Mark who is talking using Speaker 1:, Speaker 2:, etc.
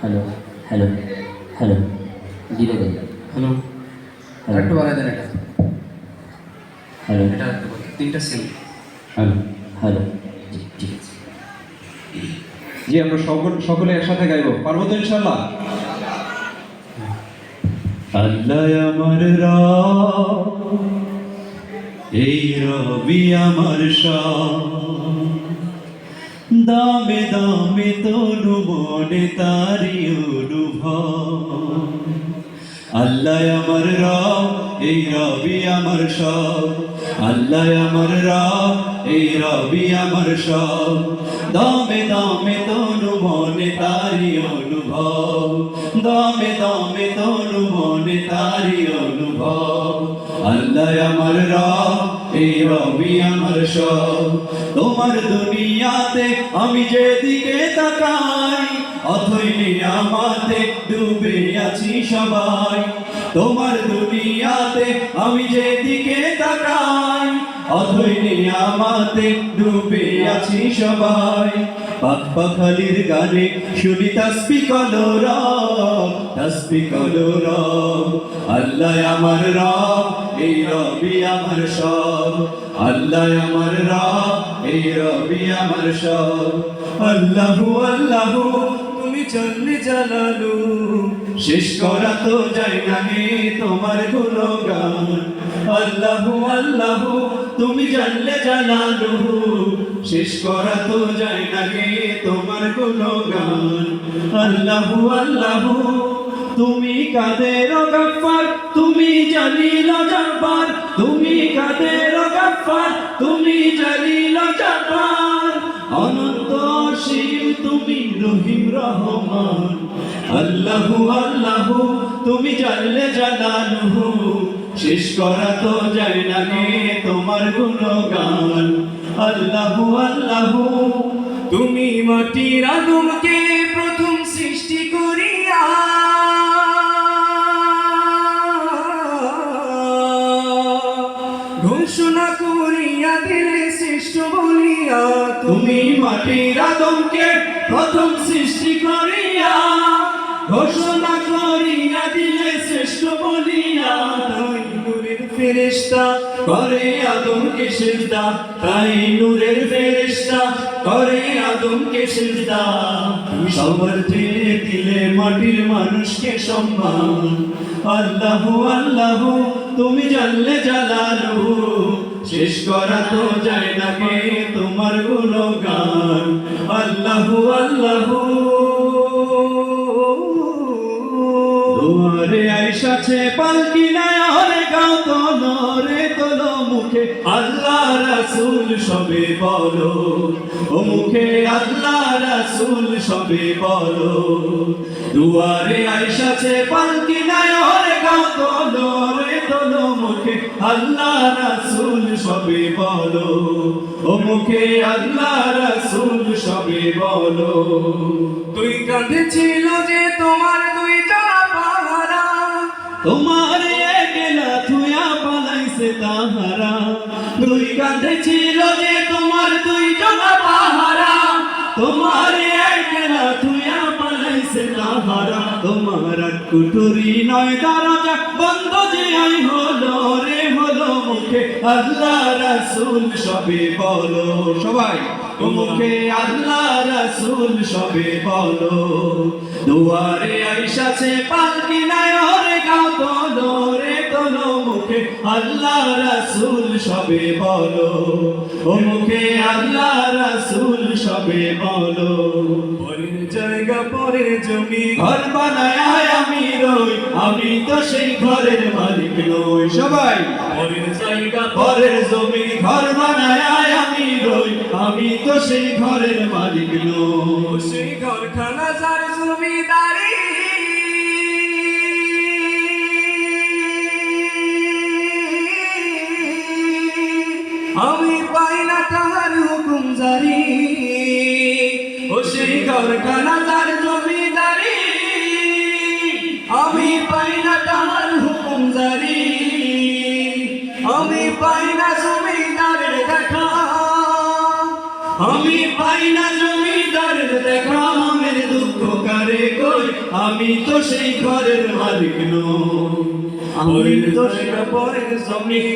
Speaker 1: Hello hello hello দিলে দিন
Speaker 2: hello
Speaker 1: hello
Speaker 2: একটু বাড়াই দেন এটা
Speaker 1: হ্যালো
Speaker 2: এটা তিনটা সিম।
Speaker 1: হ্যালো হ্যালো জি ঠিক আছে
Speaker 3: জি আমরা সকলে একসাথে গাইবো, পারবো তো ইনশাআল্লাহ? আল্লাহ আমার রব, এই রবি আমার সব, দামে দামে তনু মনে তারি অনুভব। আল্লাহ আমার রব, এই রবি আমার সব, আল্লাহ আমার রব, এই রবি আমার সব, দামে দামে তনু মনে তারি অনুভব, দামে দামে তনু মনে তারি অনুভব। আল্লাহ আমার রব, এই রবি আমার সব। তোমার দুনিয়াতে আমি যেদিকে তাকাই, অথই নিয়ামতে ডুবে আছি সবাই। তোমার দুনিয়াতে আমি যেদিকে তাকাই, অথই নিয়ামতে ডুবে আছি সবাই। পাক পাখালির গানে শুনি তাসবিহ কলরব, তাসবিহ কলরব। আল্লাহ আমার রব, এই রবি আমার সব, আল্লাহ আমার রব, এই রবি আমার সব। আল্লাহু আল্লাহু তুমি জানলে জালালু, শেষ করা তো যায় না হে তোমার গুণগান। আল্লাহু আল্লাহু তুমি জানলে জালালু, শেষ করা তো যায় না হে তোমার গুণগান। আল্লাহু আল্লাহু তুমি কাদের গফফার, তুমি জলিল জব্বার, তুমি কাদের গফফার, তুমি জলিল জব্বার। অনন্ত অসীম তুমি রহিম রহমান। আল্লাহু আল্লাহু তুমি জানলে জালালুহু, শেষ করা তো যায় না হে তোমার গুণগান। আল্লাহু আল্লাহু তুমি মাটির আদমকে প্রথম সৃষ্টি করিয়া, ঘোষণা করিয়া দিলে শ্রেষ্ঠ বলিয়া। তুমি মাটির আদমকে প্রথম সৃষ্টি করিয়া, ঘোষণা করিয়া দিলে শ্রেষ্ঠ বলিয়া। তাই নূরের ফেরেশতা করে আদমকে সিজদা, তাই নূরের ফেরেশতা করে আদমকে সিজদা। সবার চেয়ে দিলে মাটির মানুষকে সম্মান। আল্লাহু আল্লাহু তুমি জানলে জালালুহু, শেষ করা তো যায় না হে তোমার গুণগান। আল্লাহু আল্লাহু দুয়ারে আইসাছে পালকি নয়নে গাও তনরে তোলো মুখে আল্লাহ রাসূল সবে বলো, ও মুখে আল্লাহ রাসূল সবে বলো। দুয়ারে আইসাছে পালকি নয়নে গাও তনরে তোলো মুখে আল্লাহ রাসূল সবে বলো, ও মুখে আল্লাহ রাসূল সবে বলো।
Speaker 2: তুই কাঁদেছিল যে তোমার দুই জোড়া পাহারা,
Speaker 3: তোমার একলা থুয়া পালাইছে তাহারা।
Speaker 2: তুই কাঁদেছিল যে তোমার দুই জোড়া পাহারা,
Speaker 3: তোমার একলা থুয়া পালাইছে তাহারা। তোমার কুটুরি নয় দরজা বন্ধ যে আই হলো রে হলো, মুখে আল্লাহ রাসূল সবে বলো। সবাই মুখে আল্লাহ রাসূল সবে বলো। দুয়ারে আইসাছে পালকি নয়নে গাও তোলো রে তোলো, মুখে আল্লাহ রাসূল সবে বলো, ও মুখে আল্লাহ রাসূল সবে বলো।
Speaker 2: পরের জায়গা পরের জমি
Speaker 3: ঘর বানায় আমি রই, আমি তো সেই ঘরের মালিক নই। সবাই
Speaker 2: পরের জায়গা
Speaker 3: ঘরের জমি ঘর বানায় আমি রই, আমি তো সেই ঘরের মালিক নই।
Speaker 2: সেই ঘরখানা যার জমিদারি, আমি পাই না তাহার হুকুম জারি। ও সেই ঘরখানা যার জমিদারি, আমি পাই না তাহার হুকুম জারি। আমি পাই না জমিদারের দেখা, আমি পাই না জমিদারের দেখা। মনের দুঃখ কারে কই
Speaker 3: আমি তো সেই ঘরের মালিক নই।
Speaker 2: আমি তো সেটা পরের জমি